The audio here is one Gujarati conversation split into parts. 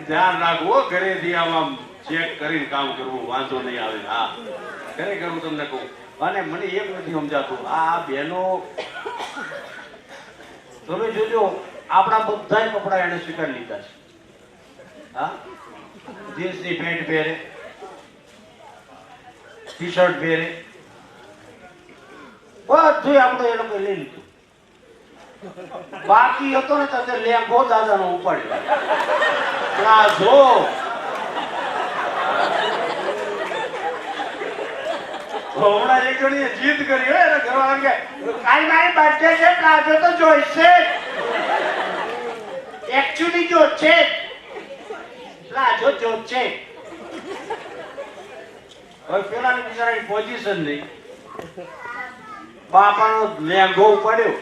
ધ્યાન રાખવું ઘરેથી આમ ચેક કરીને કામ કરવું, વાંધો નહીં આવે. હા ખરેખર હું તમને કહું, અને મને એક નથી સમજાતું આ બહેનો. તમે જોજો આપણા બધા કપડા એને સ્વીકારી લીધા છે. હા, જીન્સની પેન્ટ પહેરે, ટી શર્ટ પહેરે, બધું આપણે એ લોકો લઈ લીધું. બાકી હતો ને તો લેંગો દાદાનો ઉપાડ્યો, પ્લાઝો, હમણાં એક જણીએ જીદ કરી હોય એટલે ઘરવાળા કે કાઈ મારી બર્થડે છે, પ્લાઝો તો જોઈશે. એકચ્યુઅલી જો છે પ્લાઝો જો છે. હવે પેલાની બિચારાની પોઝિશન નહીં, બાપાનો લેંગો ઉપાડ્યો,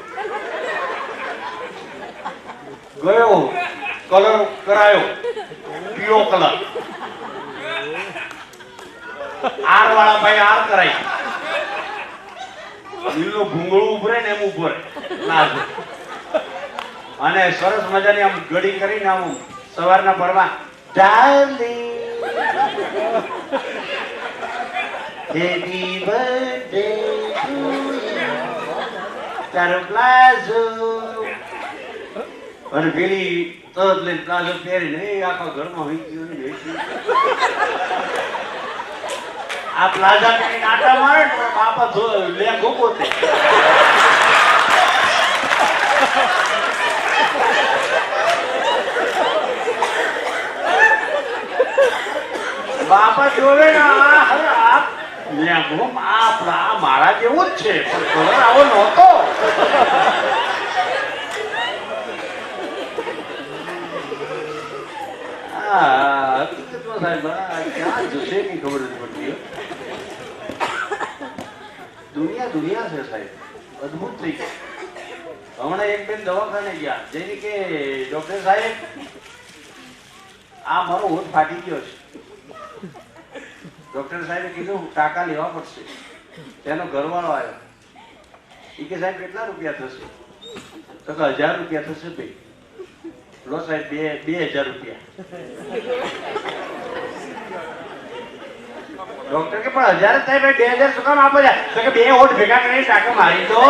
ગયો કલર કરાયો, પીળો કલર. આર વાળા ભાઈ આર કરાય, લીલો ભૂંગળું ઉભરે ને એમ ઉભરે પ્લાઝો. અને સરસ મજાની આમ ગડી કરીને આમ સવારના પરમાં darling happy birthday to you, તારો પ્લાઝો. અને પેલી તરત લઈને પ્લાઝો પહેરીને એ આખા ઘરમાં હોય ગયું. આ પ્લાઝા પહેરીને આટા મારે ને બાપા લેંગો પોતે. બાપા જોવે ને આ લેંગો મારા જેવો જ છે, પણ કલર આવો નહોતો. ક્યાં જશે કઈ ખબર નથી પડતી. દુનિયા છે સાહેબ, અદભુત થઈ ગઈ. હમણાં એક બેન દવાખાને ગયા, જેની કે ડોક્ટર સાહેબ આ મારો હોઠ ફાટી ગયો છે. ડોક્ટર સાહેબે કીધું ટાંકા લેવા પડશે. તેનો ઘરવાળો આવ્યો, એ કે સાહેબ કેટલા રૂપિયા થશે? તો કે 1000 રૂપિયા થશે. ભાઈ લો સાહેબ 2000 રૂપિયા. ડોક્ટર કે પણ 1000 થાય ભાઈ, 2000 શું કામ આપો? તો કે 2 હોઠ ભેગા કરીને ટાંકા મારી દો.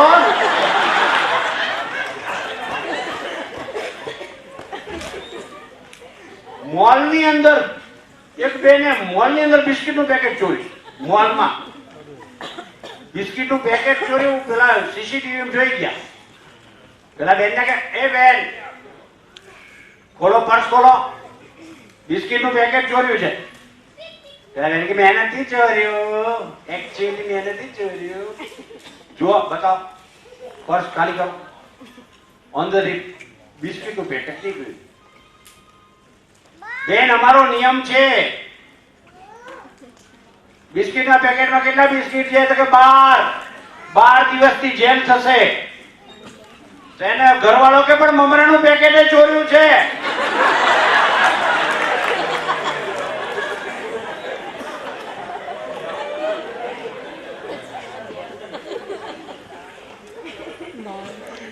મોલની અંદર એક બેને મોલની અંદર બિસ્કિટનું પેકેટ ચોર્યું. મોલમાં બિસ્કિટનું પેકેટ ચોર્યું. પેલા સીસીટીવી જોઈ ગયા. પેલા બેનને કે એ બેન ખોલો, પર્સ ખોલો, બિસ્કિટનું પેકેટ ચોર્યું છે. પેલા બેન કે મેં નથી ચોર્યું, એકચ્યુઅલી મેં નથી ચોર્યું. જુઓ બતાવો, પર્સ ખાલી કરો. ઓન ધ રિપ બિસ્કિટનું પેકેટ નીકળ્યું. બેન અમારો નિયમ છે, બિસ્કિટના પેકેટમાં કેટલા બિસ્કિટ છે? તો કે 12 દિવસથી જેલ થશે. તેને ઘરવાળો કે પણ મમરાનું પેકેટ ચોર્યું છે.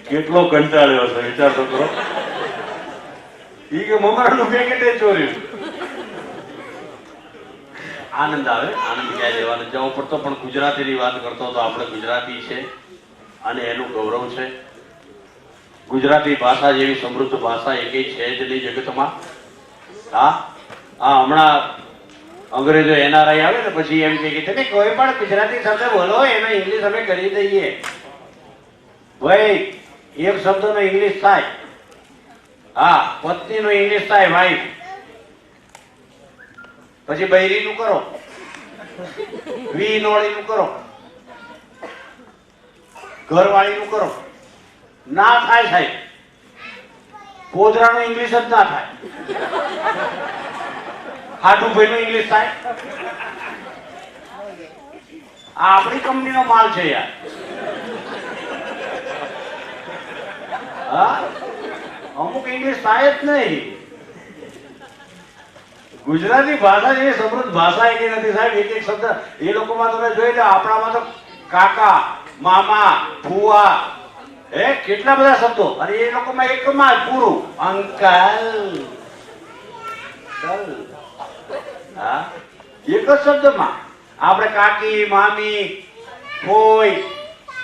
કેટલો કંટાળ્યો છે વિચાર તો કરો. ઈ કે મમરાનું પેકેટ ચોર્યું. આનંદ આવે, આનંદ ક્યાં લેવાનું જવું પડતો. પણ ગુજરાતીની વાત કરતો તો આપણે ગુજરાતી છે અને એનું ગૌરવ છે. ગુજરાતી ભાષા જેવી સમૃદ્ધ ભાષા એકેય છે જ નહીં જગતમાં. હા હમણાં અંગ્રેજો એનઆરઆઈ આવે ને પછી એમ કે તમે કોઈ પણ ગુજરાતી શબ્દ બોલો એનો ઇંગ્લિશ અમે કરી દઈએ. ભાઈ એક શબ્દનો ઇંગ્લિશ થાય. હા, પત્નીનો ઇંગ્લિશ થાય વાઈફ. પછી બૈરીનું કરો, વિનોળીનું કરો, ઘરવાળીનું કરો. ના થાય સાહેબ, ગોધરાનું ઇંગ્લિશ જ ના થાય. હાટુભાઈનું ઇંગ્લિશ થાય. આ આપણી કંપનીનો માલ છે યાર. હા, અમુક ઇંગ્લિશ થાય જ નહીં. ગુજરાતી ભાષા જેવી સમૃદ્ધ ભાષા એકી નથી સાહેબ. એક એક શબ્દ એ લોકોમાં તમે જોઈ લો. આપણામાં તો કાકા, મામા, ફુવા, કેટલા બધા શબ્દો અને એ લોકોમાં એકમાં જ પૂરું અંકલ હા એક જ શબ્દમાં. આપણે કાકી મામી કોઈ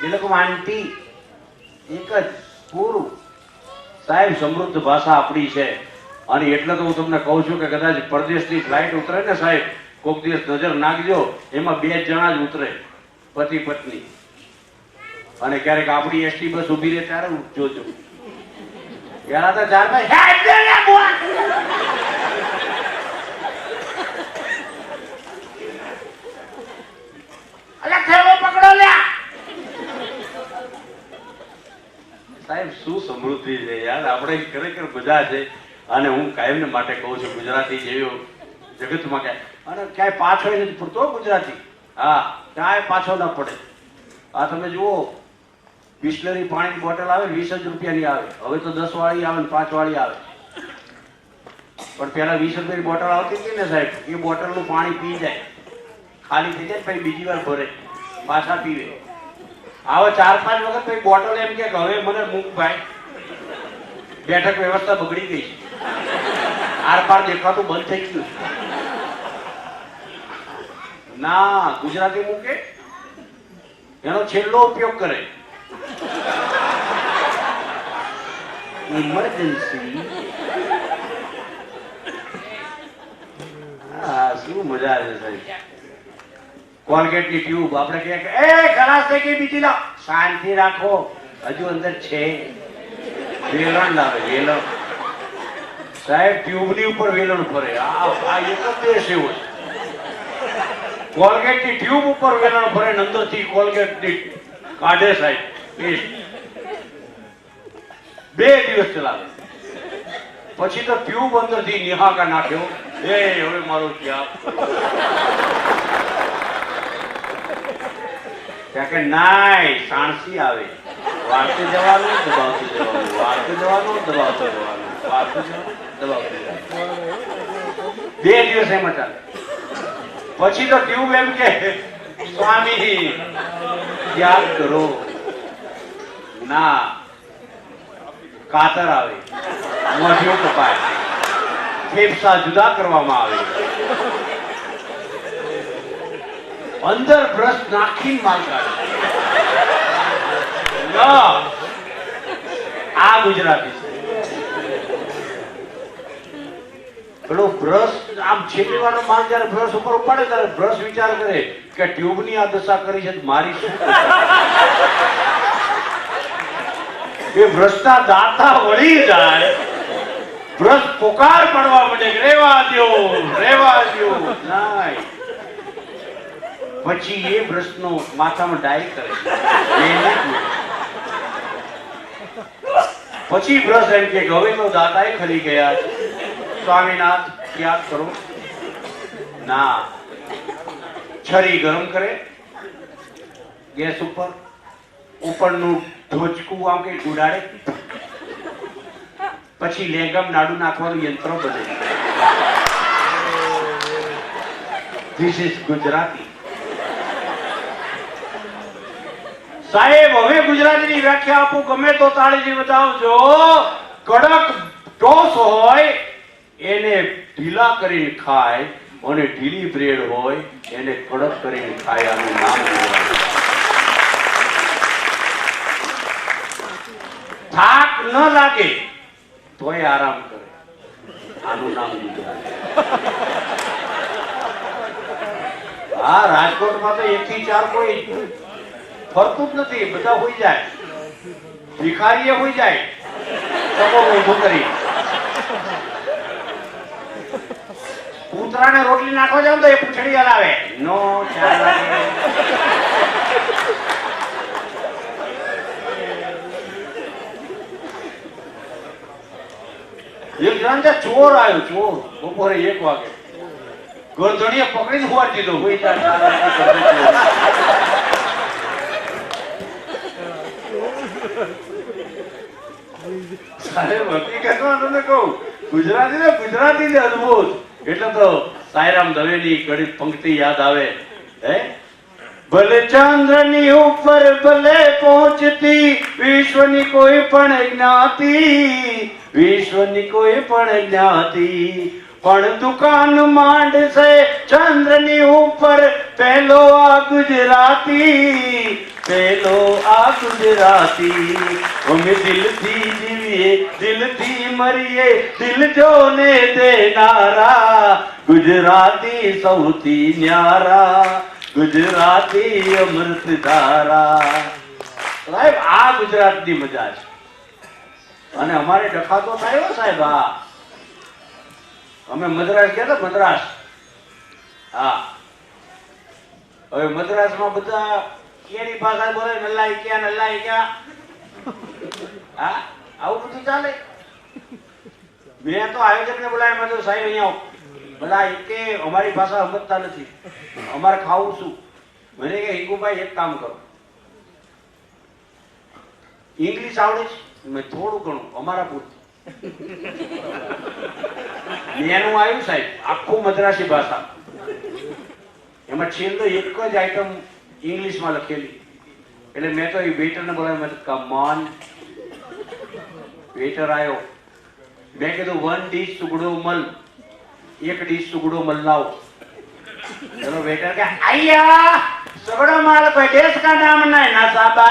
એ લોકોમાં આંટી એક જ પૂરું. સાહેબ સમૃદ્ધ ભાષા આપણી છે અને એટલે તો હું તમને કહું છું કે કદાચ પરદેશની ફ્લાઇટ ઉતરે ને સાહેબ કોઈક દિવસ નજર નાખજો એમાં 2 જણા જ ઉતરે પતિ પત્ની અને ક્યારેક આપણી એસટી બસ ઊભી રહે ત્યારે જોજો ત્યારે તો 4 ભાઈ અલા થેલો પકડો લ્યા. સાહેબ શું સમૃદ્ધિ છે યાર, આપણે ખરેખર મજા છે. અને હું કાયમને માટે કહું છું ગુજરાતી જેવી જગતમાં ક્યાંય અને ક્યાંય પાછો નથી પડતો ગુજરાતી. હા ક્યાંય પાછો ના પડે. આ તમે જુઓ બિસ્લરી પાણીની બોટલ આવે 20 જ રૂપિયાની આવે, હવે તો 10 વાળી આવે ને 5 વાળી આવે. પણ પેલા 20 રૂપિયાની બોટલ આવતી હતી ને સાહેબ, એ બોટલનું પાણી પી જાય ખાલી થઈ જાય પછી બીજી વાર ભરે પાછા પીવે. આવો 4-5 વખત પછી બોટલ એમ કે હવે મને મૂક ભાઈ, બેઠક વ્યવસ્થા બગડી ગઈ છે, આર પાર દેખાતું બંધ થઈ ગયું. ના ગુજરાતી મૂકે એનો છેલ્લો ઉપયોગ કરે. ઇમરજન્સી. હા શું મજા છે સાહેબ. કોલગેટ ની ટ્યુબ આપણે કહે કે એ ખલાસ થઈ ગઈ બીજી લાવ. શાંતિ રાખો હજુ અંદર છે. વેલણ લાવે વેલણ. સાહેબ ટ્યુબ ની ઉપર વેલણ ફરે. આ એક જ દેશ એવો છે. કોલગેટ ની ટ્યુબ ઉપર વેલણ ફરે ને અંદરથી કોલગેટ ની કાઢે સાહેબ પેસ્ટ. 2 દિવસ ચલાવે પછી તો ટ્યુબ અંદરથી નિહાકા નાખ્યો. એ હવે મારું ક્યાં કે નાય સાણસી આવે. વાળતું જવાનું દબાવતું જવાનું, વાળતું જવાનું દબાવતું જવાનું, વાળતું જવાનું દબાવતું જવાનું. 2 દિવસ એમાં ચાલે. પછી તો ટ્યુબ એમ કે સ્વામી યાદ કરો. ના કાતર આવે, મોઢું કપાય, ફેફસા જુદા કરવામાં આવે, અંદર બ્રશ નાખી માલ કાઢે. આ ગુજરાતી છે. પેલો બ્રશ આમ છેલ્લી વાર માલ જયારે બ્રશ ઉપર ઉપાડે ત્યારે બ્રશ વિચાર કરે કે ટ્યુબ ની આ દશા કરી છે મારી શું. એ બ્રશના દાંતા વળી જાય, બ્રશ પોકાર પડવા માંડે રેવા દો રેવા દો. નાય પછી એ બ્રશનો માથામાં ડાય કરે. પછી બ્રશ એમ કે હવે તો દાંતાએ ખરી ગયા, સ્વામીનાથ યાદ કરો. ના છરી ગરમ કરે ગેસ ઉપર, ઉપરનું ઢોચકું આમ કઈ ઉડાડે, પછી લેગમ નાડુ નાખવાનું યંત્ર બને. This is Gujarati. સાહેબ હવે ગુજરાતીની વ્યાખ્યા આપું, ગમે તો તાળીથી બતાવજો. કડક ટોસ હોય એને ઢીલા કરીને ખાય અને ઢીલી બ્રેડ હોય એને કડક કરીને ખાય. આનું નામ થાક ન લાગે તોય આરામ કરે. આનું નામ ગુજરાતી. હા રાજકોટમાં તો 1 થી 4 કોઈ ફરતું જ નથી, બધા હોઈ જાય. ભિખારીએ હોઈ જાય તબો ઊભો કરી. કૂતરાને રોટલી નાખવા જાવ તો એ પૂંછડી હલાવે. નો ચાલે. એક જણ ચોર આવ્યો, ચોર બપોરે 1 વાગે ગરદણીએ પકડીને હોવા દીધો. સાહેબ હકીકતમાં તમને કહું ગુજરાતી ને અદભુત. એટલે તો સાયરામ દવેની કડી પંક્તિ યાદ આવે. હે ભલે ચંદ્રની ઉપર ભલે પહોંચતી વિશ્વની કોઈ પણ જ્ઞાતિ, વિશ્વની કોઈ પણ જ્ઞાતિ, પણ દુકાન માંડશે ચંદ્રની ઉપર પેલો આ ગુજરાતી, પેલો આ ગુજરાતી. અમે દિલથી જીવીએ દિલથી મરીએ દિલ જોને દેનારા, ગુજરાતી સૌથી ન્યારા, ગુજરાતી અમૃત ધારા. સાહેબ આ ગુજરાતની મજા છે. અને અમારે ડખાતો થાય હો સાહેબ. હા અમે મદ્રાસ ગયા હતા, મદ્રાસ. હા હવે મદ્રાસમાં બધા કેની ભાષા બોલે, નલ્લાઈ ક્યાં નલ્લાઈ ક્યાં. હા આવું બધું ચાલે. મેં તો આયોજકને બોલાવ્યા, મેં તો સાહેબ અહીંયા આવો. બધા કે અમારી ભાષા સમજતા નથી, અમારે ખાવું શું. મને કે હિંગુભાઈ એક કામ કરો, ઇંગ્લિશ આવડે છે? મેં થોડું ઘણું અમારા પૂરતું. એનું આવ્યું સાહેબ આખું મદ્રાસી ભાષા. એમાં છેલ્લો એક જ આઈટમ ઇંગ્લિશમાં લખેલી. એટલે મેં તો એ વેઇટરને બોલાવ્યો, મેં કમ ઓન. વેઇટર આવ્યો, મેં કીધું 1 ડીશ સુગડો મલ, 1 ડીશ સુગડો મલ લાવો. चलो वेटर क्या आइया, सगड़ो माल कोई देश का नाम नहीं ना साहबा,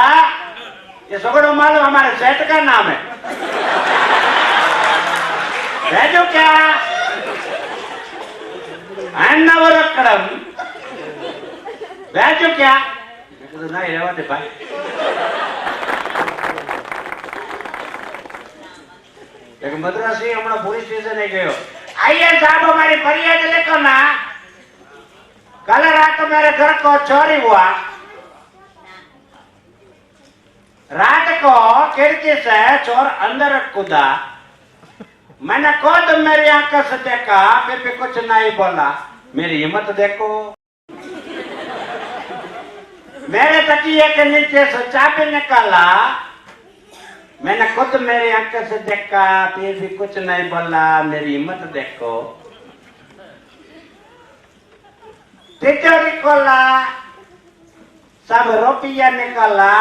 ये सगड़ो माल हमारे सेट का नाम है. भेजो क्या अन्नवरकड़म, भेजो क्या. तो नहीं रहवा दे भाई. एक मद्रासी हमारा पुलिस स्टेशन गयो, आइए साहब हमारी फरियाद लिखो ना. कल रात मेरे घर को चोरी हुआ, रात को खिड़की से चोर अंदर कूदा, मैंने खुद मेरी आंखों से देखा, फिर भी कुछ नहीं बोला. मेरी हिम्मत देखो. मेरे तकिए के नीचे से चाबी निकाला, मैंने खुद मेरी आंखों से देखा, फिर भी कुछ नहीं बोला. मेरी हिम्मत देखो. तिजोरी खोला, सब रुपया निकाला,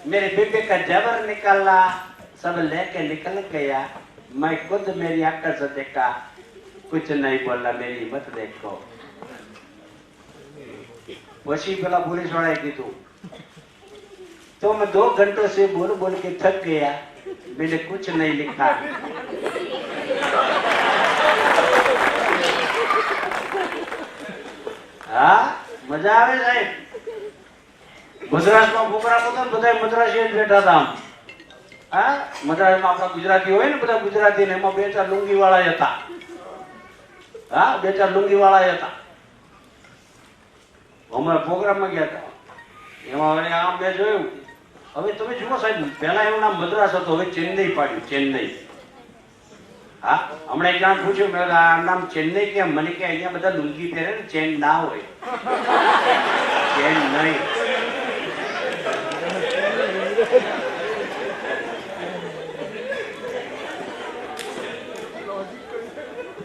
मेरे बीबी का जबर निकाला, सब लेके निकल गया. मैं खुद मेरी आंखों से देखा, कुछ नहीं बोला. मेरी हिम्मत देखो. वशी पेला पुलिस वाले कीधु, तो मैं 2 घंटों से बोल बोल के थक गया, मैंने कुछ नहीं लिखा. હા મજા આવે સાહેબ. મદ્રાસમાં પ્રોગ્રામ હતો ને, બધા મદ્રાસી જ બેઠા હતા. આમ હા મદ્રાસમાં આપણા ગુજરાતી હોય ને, બધા ગુજરાતી ને એમાં 2-4 લુંગી વાળા હતા. હા 2-4 લુંગી વાળા હતા. અમે પ્રોગ્રામમાં ગયા હતા, એમાં હવે આમ મેં જોયું. હવે તમે જુઓ સાહેબ, પહેલા એનું નામ મદ્રાસ હતો, હવે ચેન્નઈ પાડ્યું. ચેન્નઈ. હા હમણાં એક જણ પૂછ્યું, મેં આ નામ ચેન્નઈ કેમ? મને કે અહીંયા બધા લુંગી પહેરે ને, ચેન ના હોય. ચેન નહીં.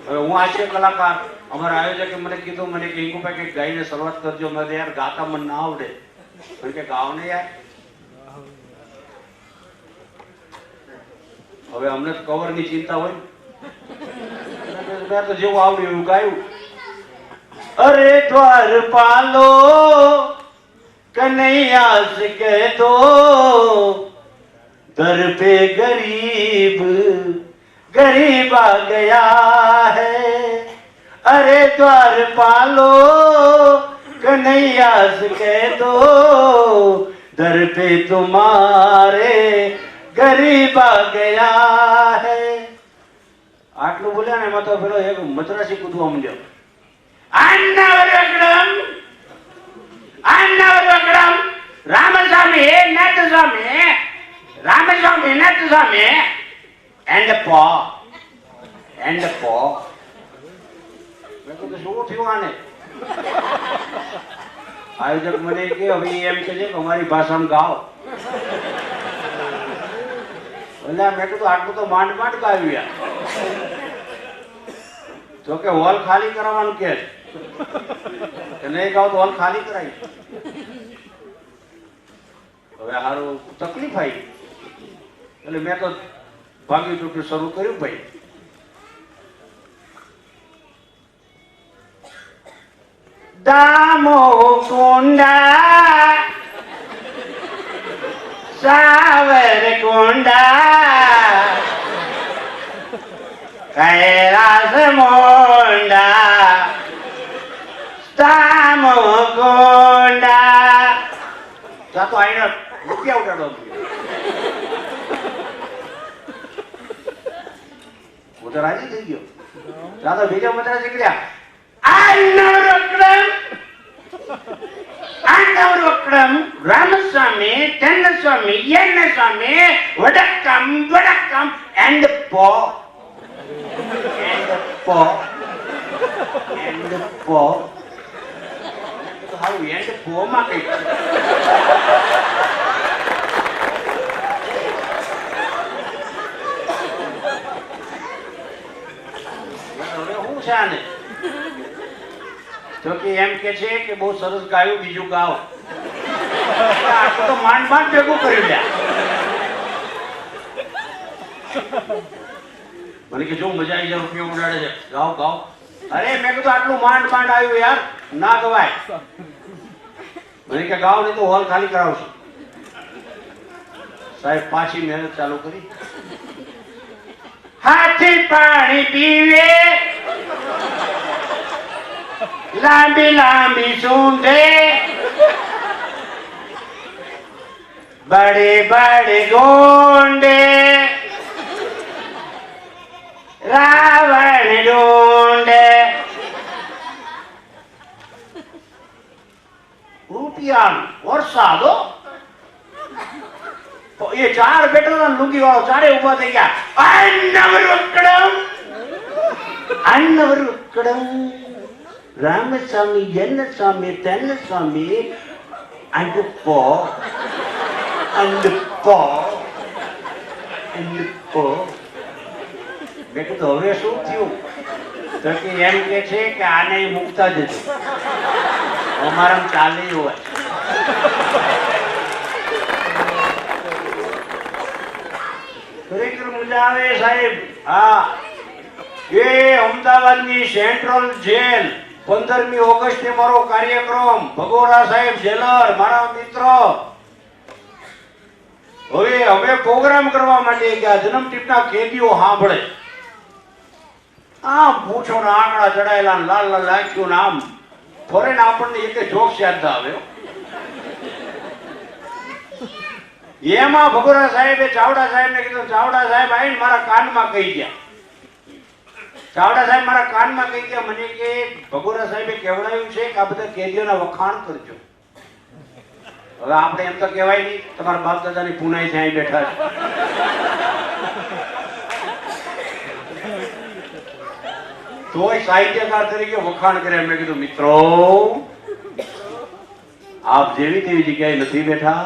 હવે હું હાસ્ય કલાકાર, અમારા આયોજકે મને કીધું, મને કે હિંગુભાઈ કંઈક ગાઈને શરૂઆત કરજો. મેં યાર ગાતા મને ના આવડે. મને કે ગાવ ને યાર. હવે અમને તો કવર ની ચિંતા હોય. મેં તો જેવું આવડ્યું એવું ગાયું. અરે દ્વારપાલો કનૈયા સે કહે દો, दर पे गरीब गरीब आ गया है. अरे द्वारपालो कन्हैया से कह दो, दर पे तुम्हारे गरीब आ गया है. આટલું બોલ્યા ને એમાં તો પેલો એક મદ્રાસી કૂદવા માંડ્યો. રામસ્વામી નાથસ્વામી, રામસ્વામી નાથસ્વામી એન્ડ પો મેં કીધું શું થયું આને? આયોજક મને કે હવે એમ કે છે કે અમારી ભાષામાં ગાઓ. એટલે મેં કીધું આટલું તો માંડ માંડ ગાયું યાર. જો કે હોલ ખાલી કરવાનું કે કે નહીં ગાવ તો હોલ ખાલી કરાવી. હવે હારું તકલીફ આવી એટલે મેં તો ભાગ્યું ચૂક્યું શરૂ કર્યું ભાઈ. દામો કોંડા સાવર કોંડા કૈલાસ મોંડા દામો કોંડા. જા તો આઈને રૂપિયા ઉડાડો. હું તો રાજી થઈ ગયો. જા તો બીજા મંત્ર શીખ્યા. આંડવરોકડમ રામસ્વામી ચન્નસ્વામી યન્નસ્વામી વડક્કમ વડક્કમ એન્ડ પો તો હારું એન્ડ પો માં કઈ હવે હું છે આને તો કે એમ કે છે કે બહુ સરસ ગાયું બીજું ગાઓ. આટલું તો માંડ માંડ ભેગું કરી લે. મને કે જો મજા આવી જાય રૂપિયા ઉડાડે છે ગાઓ ગાઓ. અરે મેં કીધું આટલું માંડ માંડ આવ્યું યાર ના ગવાય. મને કે ગાઓ નહીં તો હોલ ખાલી કરાવશું. સાહેબ પાછી મહેનત ચાલુ કરી. હાથી પાણી પીવે લાંબી લાંબી સૂંઢે બડે બડે ગોંડે રાવણ ડોંડે. રૂપિયા વરસાદો એ ચાર બેટલા લુંગી વાળો ચારે ઉભા થઈ ગયા. અન્નવરુકડમ રામસ્વામી જન્નસ્વામી તન્નસ્વામી અંડપો અંડપો અંડપો. મેં કીધું હવે શું થયું તો કે એમ કે છે કે આને મૂકતા જજો અમારા ચાલે હોય. ખરેખર મજા આવે સાહેબ. હા એ અમદાવાદની સેન્ટ્રલ જેલ 15મી ઓગસ્ટે મારો કાર્યક્રમ. ભગોરા સાહેબ જેલર મારા મિત્ર. હવે અમે પ્રોગ્રામ કરવા માટે ગયા. જન્મટીપના કેદીઓ સાંભળે. આમ પૂછો ને આંકડા ચડાયેલા લાલ લાલ લાગ્યું ને આમ ફરે ને આપણને એક જોક્સ યાદ ના આવે. એમાં ભગોરા સાહેબે ચાવડા સાહેબને કીધું ચાવડા સાહેબ આવીને મારા કાનમાં કહી ગયા. ચાવડા સાહેબ મારા કાનમાં કહી ગયા મને કે ભગોરા સાહેબે કહેવડાવ્યું છે કે આ બધા કેદીઓના વખાણ કરજો. હવે આપણે એમ તો કહેવાય નહીં તમારા બાપ દાદાની પુનાઈ ત્યાં બેઠા છે. તોય સાહિત્યકાર તરીકે વખાણ કર્યા. મેં કીધું મિત્રો આપ જેવી તેવી જગ્યાએ નથી બેઠા.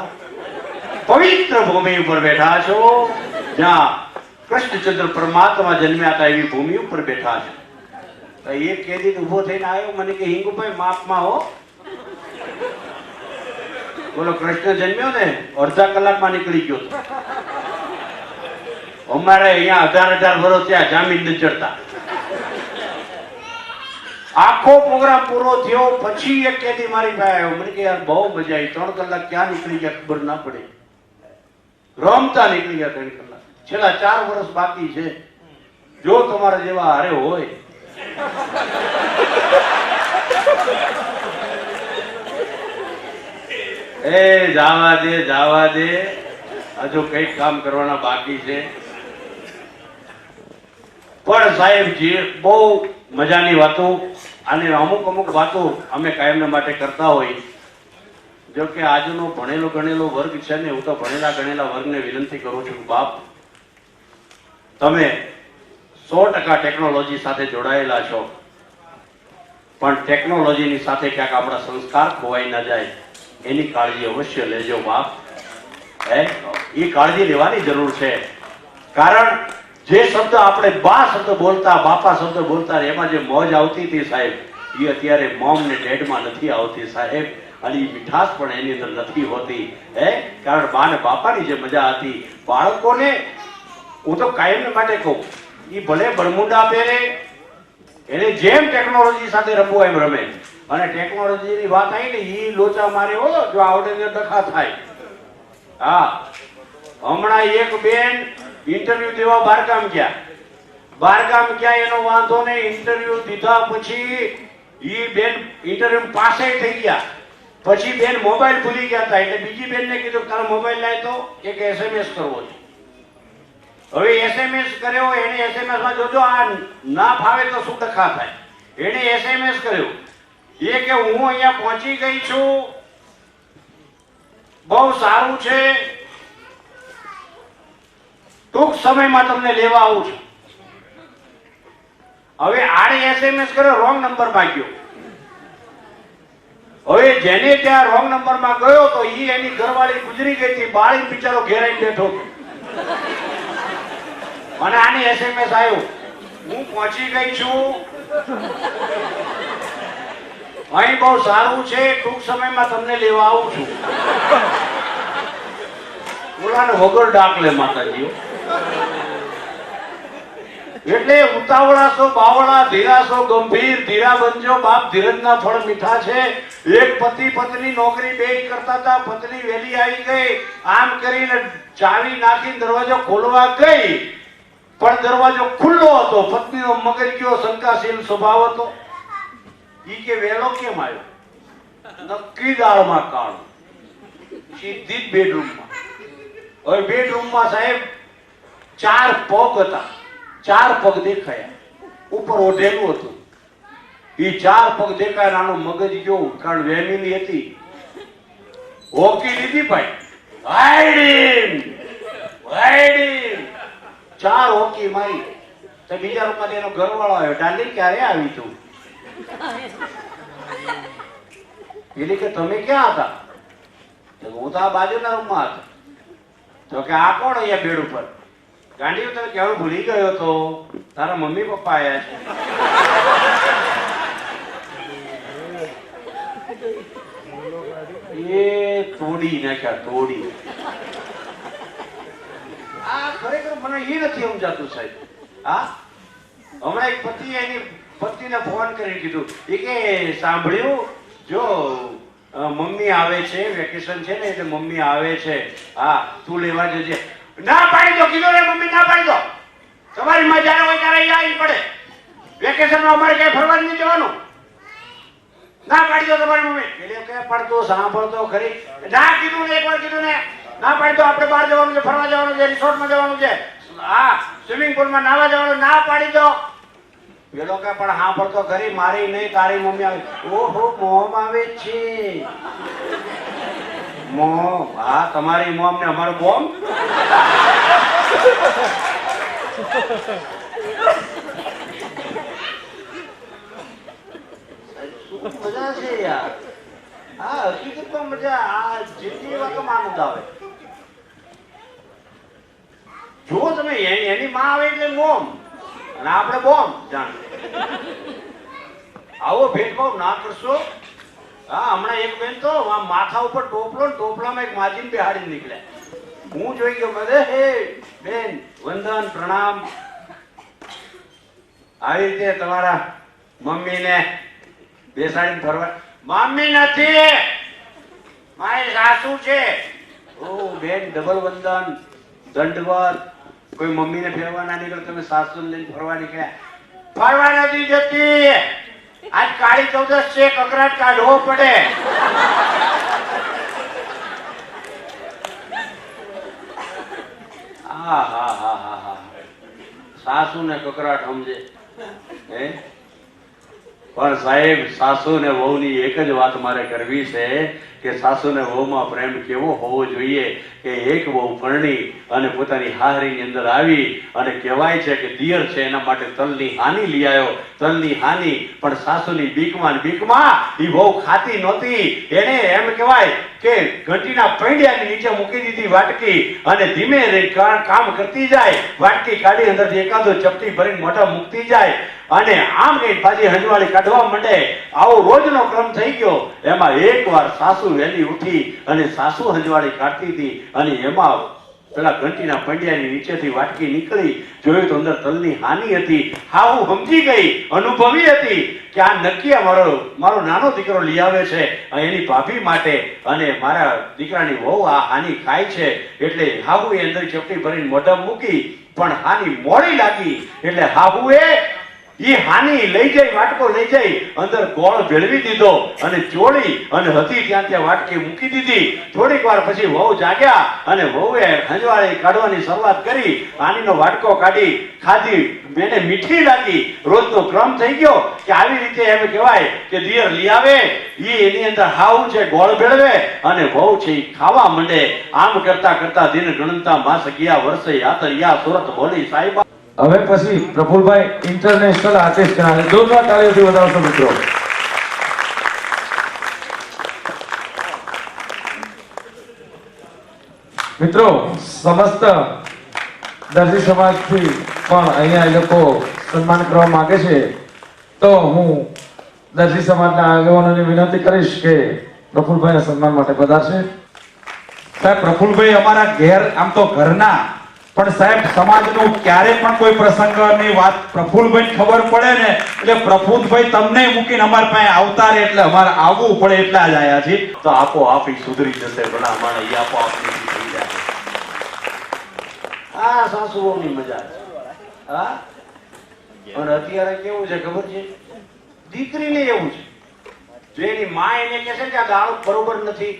પવિત્ર ભૂમિ ઉપર બેઠા છો જ્યાં કૃષ્ણચંદ્ર પરમાત્મા જન્મ્યા હતા એવી ભૂમિ ઉપર બેઠા છો. એક કેદી ઉભો થઈને આવ્યો મને કે હિંગુભાઈ માપમાં હો. બોલો કૃષ્ણ જન્મ્યો ને અડધા કલાકમાં નીકળી ગયો. અમારે અહીંયા 1000 વર્ષ ત્યાં જામીન નથી ચડતા. આખો પ્રોગ્રામ પૂરો થયો પછી એક કેદી મારી પાસે આવ્યો. મને કે યાર બહુ મજા આવી. 3 કલાક ક્યાં નીકળી ગયા ખબર ના પડી. રમતા નીકળી ગયા 3 કલાક. છેલ્લા 4 વર્ષ બાકી છે. જો તમારા જેવા હારે હોય એ જાવા દે હજુ કઈક કામ કરવાના બાકી છે. પણ સાહેબ જે બહુ મજાની વાતો અને અમુક વાતો અમે કાયમને માટે કરતા હોય. જો કે આજનો ભણેલો ગણેલો વર્ગ છે ને હું તો ભણેલા ગણેલા વર્ગને વિનંતી કરું છું બાપ તમે 100% ટેકનોલોજી સાથે જોડાયેલા છો પણ ટેકનોલોજીની સાથે ક્યાંક આપણા સંસ્કાર ખોવાઈ ના જાય એની કાળજી અવશ્ય લેજો બાપ. એ કાળજી લેવાની જરૂર છે. કારણ જે શબ્દ આપણે બા શબ્દ બોલતા બાપા શબ્દ બોલતા એમાં જે મોજ આવતી હતી સાહેબ એ અત્યારે મોમ ને ડેડમાં નથી આવતી સાહેબ. અને એ મીઠાશ પણ એની અંદર નથી હોતી. કારણ બા ને બાપાની જે મજા હતી, બાળકોને હું તો કાયમ માટે કહું, એ ભલે બરમુંડા પહેરે, એને જેમ ટેકનોલોજી સાથે રમવું એમ રમે. અને ટેકનોલોજીની વાત આવી ને, એ લોચા મારે હોય જો આવડે ને ડખા થાય. હા, હમણાં એક બેન ઇન્ટરવ્યુ દેવા બહારગામ ગયા. બહારગામ ગયા એનો વાંધો ને, ઇન્ટરવ્યુ દીધા પછી ઈ બેન ઇન્ટરવ્યુ પાસે થઈ ગયા. પછી બેન મોબાઈલ ભૂલી ગયા હતા, એટલે બીજી બેનને કીધું તારો મોબાઈલ લાય તો એક SMS કરવો છે. હવે SMS કર્યો એને, SMS માં જોજો આ ના ફાવે તો શું ડખા થાય. એને SMS કર્યો એ કે હું અહીંયા પહોંચી ગઈ છું, બહુ સારું છે, ટૂંક સમયમાં તમને લેવા આવું છું. હવે આડે SMS કર્યો, રોંગ નંબર માંગ્યો. હવે જેને ત્યાં રોંગ નંબર માં ગયો તો ઈ એની ઘરવાળી ગુજરી ગઈ હતી, બાળી બિચારો ઘેરાઈ બેઠો હતો. અને આની SMS આવ્યો, હું પહોંચી ગઈ છું, અહીં બહુ સારું છે, ટૂંક સમયમાં તમને લેવા આવું છું. ઓલાને વગર ડાકલે માતાજીઓ. એટલે ઉતાવળા છો બાવળા, ધીરા છો ગંભીર, ધીરા બનજો બાપ, ધીરજના ફળ મીઠા છે. એક પતિ પત્ની નોકરી બે કરતા હતા, પત્ની વેલી આવી ગઈ, આમ કરીને ચાવી નાખી દરવાજો ખોલવા ગઈ, પણ દરવાજો ખુલ્લો હતો. પત્નીનો મગજ કયો શંકાશીલ સ્વભાવ હતો. ઈ કે વેલો કેમ આવ્યો? નક્કી દાળમાં કાળું. સીધી જ બેડરૂમમાં. હવે બેડરૂમમાં સાહેબ 4 પગ હતા, 4 પગ દેખાયા, ઉપર ઓઢેલું હતું. ઈ 4 પગ દેખાય, આનો મગજ ગયો, કારણ વેમીની હતી. હોકી લીધી ભાઈ, વાઈડિંગ વાઈડિંગ 4 હોકી મારી. તો બીજા રૂમમાં એનો ઘરવાળો આવ્યો, ડાર્લિંગ ક્યારે આવી તું? એટલે કે તમે ક્યાં હતા? હું તો આ બાજુના રૂમમાં હતો. તો કે આ કોણ અહીંયા બેડ ઉપર? ગાંડી તને કેવું ભૂલી ગયો તો, તારા મમ્મી પપ્પા આયા છે. એ તોડી નાખ્યા, તોડી. આ ખરેખર મને એ નથી સમજાતું સાહેબ. હા, હમણાં એક પતિ એની પત્નીને ફોન કરીને કીધું, એ કે સાંભળ્યું, જો મમ્મી આવે છે, વેકેશન છે ને એટલે મમ્મી આવે છે, હા તું લેવા જજે. ના પાડી દો, કીધું રે મમ્મી, ના પાડી દો. તમારી માં જ્યારે હોય ત્યારે અહીંયા આવી પડે. વેકેશનમાં અમારે ક્યાંય ફરવા નથી જવાનું. ના પાડી દો તમારી મમ્મી. એટલે કે પણ તું સાંભળતો ખરી. ના કીધું ને, એકવાર કીધું ને, ના પાડી દો. આપણે બહાર જવાનું છે, ફરવા જવાનું છે, રિસોર્ટમાં જવાનું છે, હા સ્વિમિંગ પુલમાં નાવા જવાનું. ના પાડી દો. પેલો કે પણ સાંભળતો ખરી, મારી નહીં તારી મમ્મી આવે. ઓહો, મોમ આવે છે. મોમ? હા, તમારી મોમ ને અમારો બોમ્બ. મજા છે યાર. હા, હકીકતમાં મજા. આ જેટલી વાતોમાં આનંદ આવે. જો તમે એની માં આવે એટલે મોમ અને આપણે બોમ્બ. જાણ આવો ભેદભાવ ના કરશો. હા, હમણાં એક બેન તો માથા ઉપર ટોપલો ને ટોપલામાં એક માજીને બેહાડીને નીકળ્યા. હું જોઈ ગયો, બધે હે બેન વંદન પ્રણામ. આવી રીતે તમારા મમ્મીને બેસાડીને ફરવા. મમ્મી નથી, મારી સાસુ છે. ઓ બેન, ડબલ વંદન, દંડવત. કોઈ મમ્મીને ફેરવા ના નીકળે, તમે સાસુને લઈને ફરવા નીકળ્યા. ફરવા નથી જતી, આજ કાળી ચૌદશ છે, કકરાટ કાઢવો પડે. હા હા હા હા હા, સાસુ ને કકરાટ સમજે. હે પણ સાહેબ, સાસુ ને વહુ ની એક જ વાત મારે કરવી છે કે સાસુ ને વહુમાં પ્રેમ કેવો હોવો જોઈએ કે એક વહુ પરણી અને પોતાની હાહરીની અંદર આવી અને કહેવાય છે કે દિયર છે એના માટે તલની હાની લઈ આવ્યો. તલની હાની પણ સાસુની બીકમાં એ વહુ ખાતી નહોતી. એને એમ કહેવાય કે ઘંટીના પૈડિયાની નીચે મૂકી દીધી વાટકી અને ધીમે રહી કામ કરતી જાય. વાટકી કાઢી અંદરથી એકાદો ચપટી ભરીને મોઢા મૂકતી જાય અને આમ કઈ પાછી હંજવાળી કાઢવા માંડે. આવો રોજનો ક્રમ થઈ ગયો. એમાં એકવાર સાસુ વહેલી ઉઠી અને સાસુ હંજવાળી કાઢતી હતી અને એમાં પેલા ઘંટીના પંડિયાની નીચેથી વાટકી નીકળી. જોયું તો અંદર તલની હાની હતી. હા, હું સમજી ગઈ, અનુભવી હતી કે આ નક્કી મારો નાનો દીકરો લઈ આવે છે એની ભાભી માટે અને મારા દીકરાની વહુ આ હાની ખાય છે. એટલે હાહુએ અંદર ચપટી ભરીને મોઢા મૂકી પણ હાની મોડી લાગી. એટલે હાહુએ ઈ હાની લઈ જઈ વાટકો લઈ જઈ અંદર ગોળ ભેળવી દીધો અને ચોળી અને હતી ત્યાં વાટકી મૂકી દીધી. થોડીક વાર પછી વહુ જાગ્યા અને વહુએ હંજવાળી કાઢવાની શરૂઆત કરી. હાનીનો વાટકો કાઢી ખાધી. એને મીઠી લાગી. રોજનો ક્રમ થઈ ગયો કે આવી રીતે એમ કહેવાય કે દિયર લઈ આવે ઈ એની અંદર હાવું છે ગોળ ભેળવે અને વહુ છે ઈ ખાવા માંડે. આમ કરતા કરતા દિન ગણતા માસ ગયા વર્ષે યાતર યા સુરત બોલી સાહેબા. હવે પછી પ્રફુલભાઈ ઇન્ટરનેશનલ આર્ટિસ્ટ કરાવે. જોરદાર તાળીઓથી વધાવશો મિત્રો. મિત્રો સમસ્ત દરજી સમાજથી પણ અહીંયા એ લોકો સન્માન કરવા માંગે છે. તો હું દરજી સમાજના આગેવાનોને વિનંતી કરીશ કે પ્રફુલભાઈના સન્માન માટે પધારશે. સાહેબ, પ્રફુલભાઈ અમારા ઘેર આમ તો ઘરના પણ સાહેબ સમાજનું ક્યારે પણ કોઈ પ્રસંગની વાત પ્રફુલભાઈ ખબર પડે ને એટલે પ્રફુલભાઈ તમને મૂકીને અમાર પાસે આવતા રહે એટલે અમારે આવવું પડે એટલા જ આયા છે. તો આપોઆપ ઈ સુધરી જશે. ભલા માણે ઈ આપોઆપ થઈ જાય. આ સાસુઓની મજા છે. હા, અને અત્યારે કેવું છે ખબર છે? દીકરીને એવું છે, જો એની માં એને કહે છે કે આ દાળ બરોબર નથી,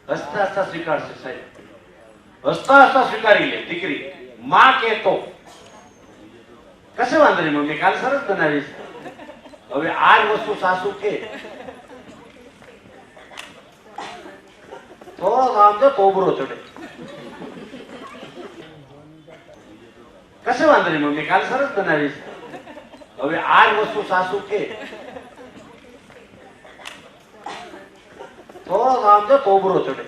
હસતા હસતા સ્વીકારશે સાહેબ. હસતા હસતા સ્વીકારી લે દીકરી. માં કે તો કશે વાંધો નહીં મમ્મી, કાલ સરસ બનાવીશ. હવે આ જ વસ્તુ સાસુ કે થોડો આમ તો તોબરો ચડે. કશે વાંધો નહીં મમ્મી, કાલ સરસ બનાવીશ. હવે આ જ વસ્તુ સાસુ કે થોડો આમ તો તોબરો ચડે.